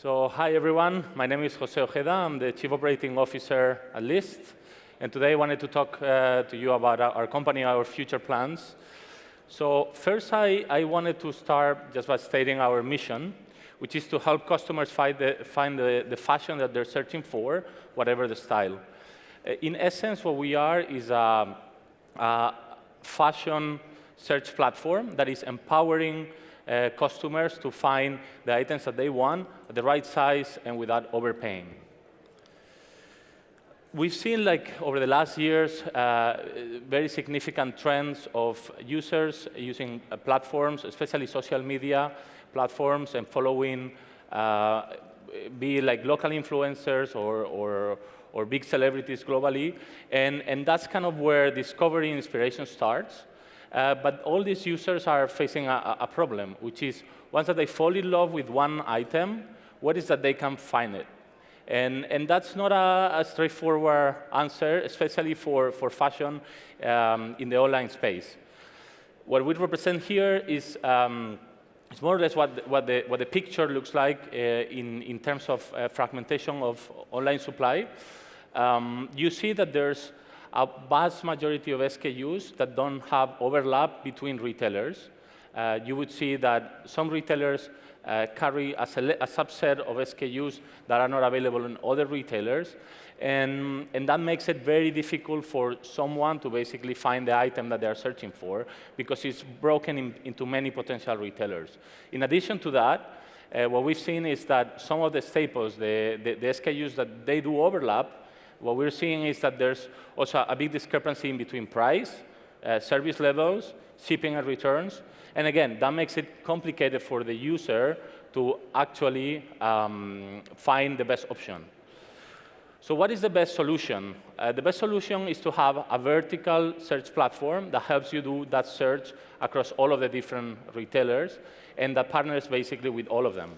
So, hi everyone. My name is Jose Ojeda. I'm the Chief Operating Officer at Lyst. And today I wanted to talk to you about our company, our future plans. So first, I wanted to start just by stating our mission, which is to help customers find the fashion that they're searching for, whatever the style. In essence, what we are is a fashion search platform that is empowering customers to find the items that they want at the right size and without overpaying. We've seen, over the last years, very significant trends of users using platforms, especially social media platforms, and following, be it local influencers or big celebrities globally. And that's kind of where discovery and inspiration starts. But all these users are facing a problem, which is once that they fall in love with one item, what is that they can find it? And that's not a straightforward answer, especially for fashion in the online space. What we represent here is it's more or less what the picture looks like in terms of fragmentation of online supply. You see that there's a vast majority of SKUs that don't have overlap between retailers. You would see that some retailers carry a subset of SKUs that are not available in other retailers. And that makes it very difficult for someone to basically find the item that they are searching for, because it's broken into many potential retailers. In addition to that, what we've seen is that some of the staples, the SKUs that they do overlap, what we're seeing is that there's also a big discrepancy in between price, service levels, shipping and returns. And again, that makes it complicated for the user to actually find the best option. So what is the best solution? The best solution is to have a vertical search platform that helps you do that search across all of the different retailers, and that partners basically with all of them.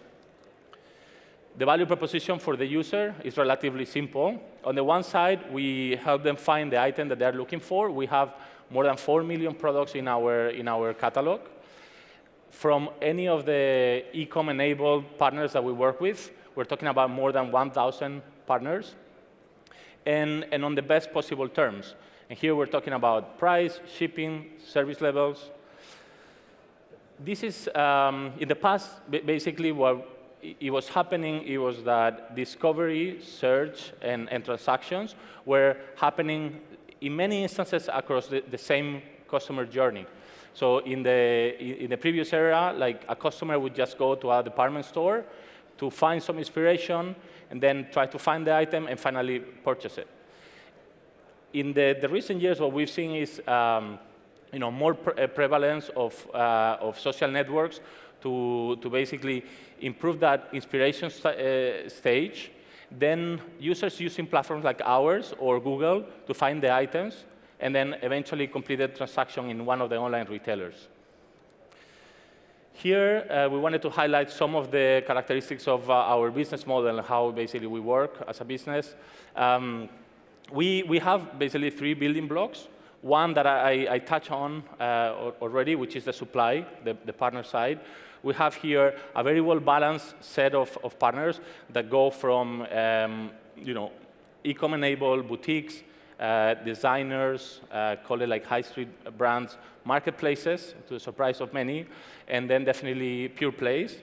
The value proposition for the user is relatively simple. On the one side, we help them find the item that they're looking for. We have more than 4 million products in our catalog. From any of the e-com enabled partners that we work with, we're talking about more than 1,000 partners, and on the best possible terms. And here we're talking about price, shipping, service levels. This is, in the past, basically what it was happening, it was that discovery, search, and transactions were happening in many instances across the same customer journey. So in the previous era, a customer would just go to a department store to find some inspiration, and then try to find the item and finally purchase it. In the recent years, what we've seen is more prevalence of social networks to basically improve that inspiration stage. Then users using platforms like ours or Google to find the items, and then eventually complete the transaction in one of the online retailers. Here, we wanted to highlight some of the characteristics of our business model and how basically we work as a business. We have basically 3 building blocks. One that I touched on already, which is the supply, the partner side. We have here a very well-balanced set of partners that go from e-com enabled boutiques, designers, call it like high street brands, marketplaces, to the surprise of many, and then definitely pure plays.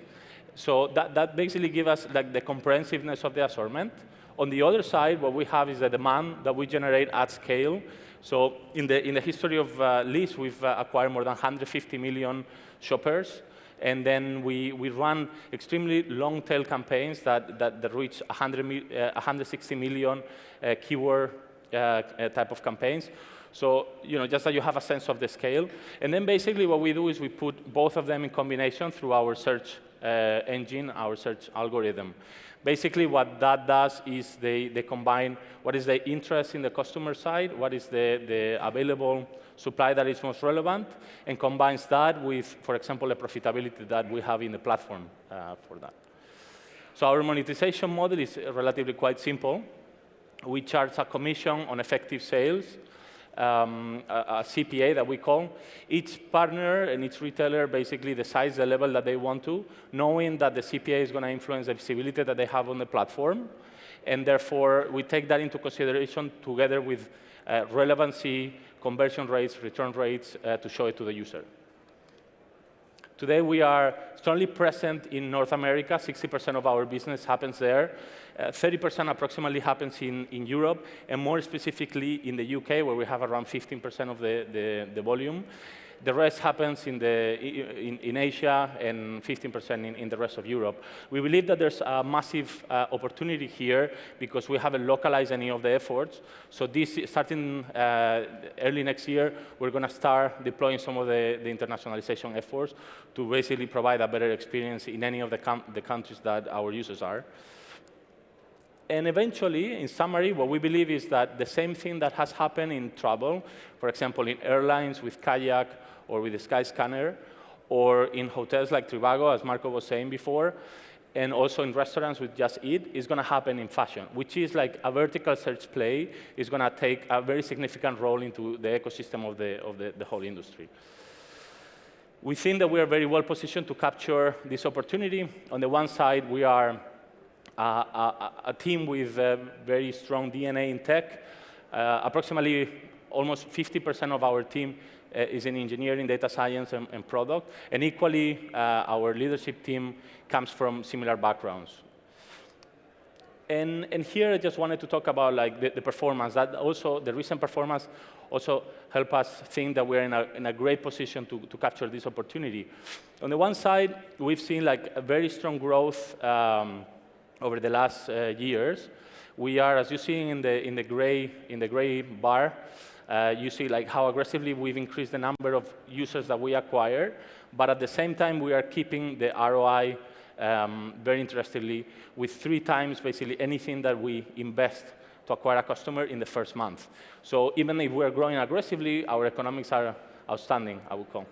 So that basically gives us the comprehensiveness of the assortment. On the other side, what we have is the demand that we generate at scale. So in the history of Lyst, we've acquired more than 150 million shoppers. And then we run extremely long-tail campaigns that reach 160 million keyword type of campaigns. So just so you have a sense of the scale. And then basically what we do is we put both of them in combination through our search engine, our search algorithm. Basically what that does is they combine what is the interest in the customer side, what is the available supply that is most relevant, and combines that with, for example, the profitability that we have in the platform for that. So our monetization model is relatively quite simple. We charge a commission on effective sales. a CPA that we call. Each partner and each retailer basically decides the level that they want to, knowing that the CPA is going to influence the visibility that they have on the platform. And therefore, we take that into consideration together with relevancy, conversion rates, return rates to show it to the user. Today, we are strongly present in North America. 60% of our business happens there. 30% approximately happens in Europe, and more specifically in the UK, where we have around 15% of the volume. The rest happens in Asia and 15% in the rest of Europe. We believe that there's a massive opportunity here because we haven't localized any of the efforts. So starting early next year, we're going to start deploying some of the internationalization efforts to basically provide a better experience in any of the countries that our users are. And eventually, in summary, what we believe is that the same thing that has happened in travel, for example, in airlines with Kayak or with the Skyscanner, or in hotels like Trivago, as Marco was saying before, and also in restaurants with Just Eat, is going to happen in fashion, which is like a vertical search play is going to take a very significant role into the ecosystem of the whole industry. We think that we are very well positioned to capture this opportunity. On the one side, we are a team with a very strong DNA in tech. Approximately almost 50% of our team is in engineering, data science, and product. And equally, our leadership team comes from similar backgrounds. And here, I just wanted to talk about like the performance. That also, the recent performance also help us think that we're in a great position to capture this opportunity. On the one side, we've seen like a very strong growth over the last years. We are, as you see in the gray bar, you see like how aggressively we've increased the number of users that we acquire, but at the same time we are keeping the ROI very interestingly with 3 times basically anything that we invest to acquire a customer in the first month. So even if we're growing aggressively, our economics are outstanding, I would call.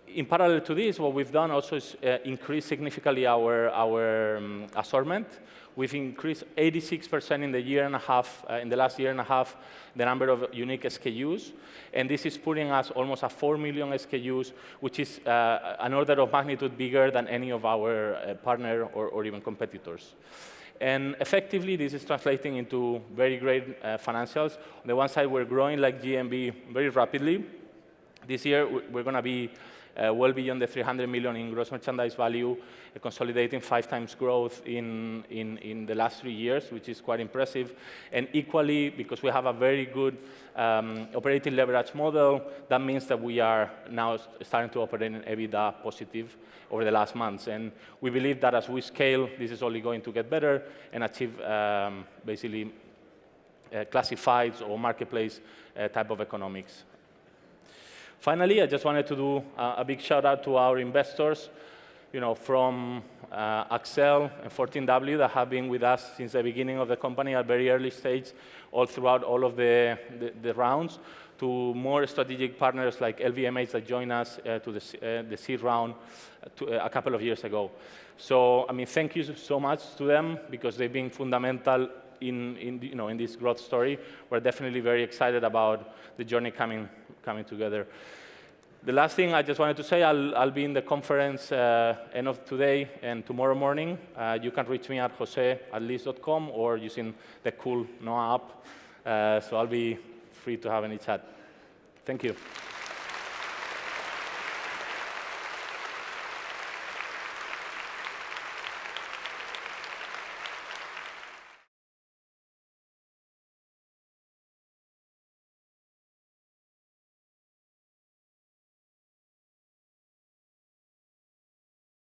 In parallel to this, what we've done also is increase significantly our assortment. We've increased 86% in the last year and a half, the number of unique SKUs. And this is putting us almost at 4 million SKUs, which is an order of magnitude bigger than any of our partner or even competitors. And effectively, this is translating into very great financials. On the one side, we're growing like GMV very rapidly. This year, we're going to be well beyond the 300 million in gross merchandise value, consolidating 5 times growth in the last 3 years, which is quite impressive. And equally, because we have a very good operating leverage model, that means that we are now starting to operate in EBITDA positive over the last months. And we believe that as we scale, this is only going to get better and achieve basically classifieds or marketplace type of economics. Finally, I just wanted to do a big shout out to our investors, from Axel and 14W that have been with us since the beginning of the company at very early stage, all throughout all of the rounds, to more strategic partners like LVMH that joined us to the seed round a couple of years ago. So, I mean, thank you so much to them because they've been fundamental in this growth story. We're definitely very excited about the journey coming together. The last thing I just wanted to say, I'll be in the conference end of today and tomorrow morning. You can reach me at jose@lyst.com or using the cool NOAH app. So I'll be free to have any chat. Thank you.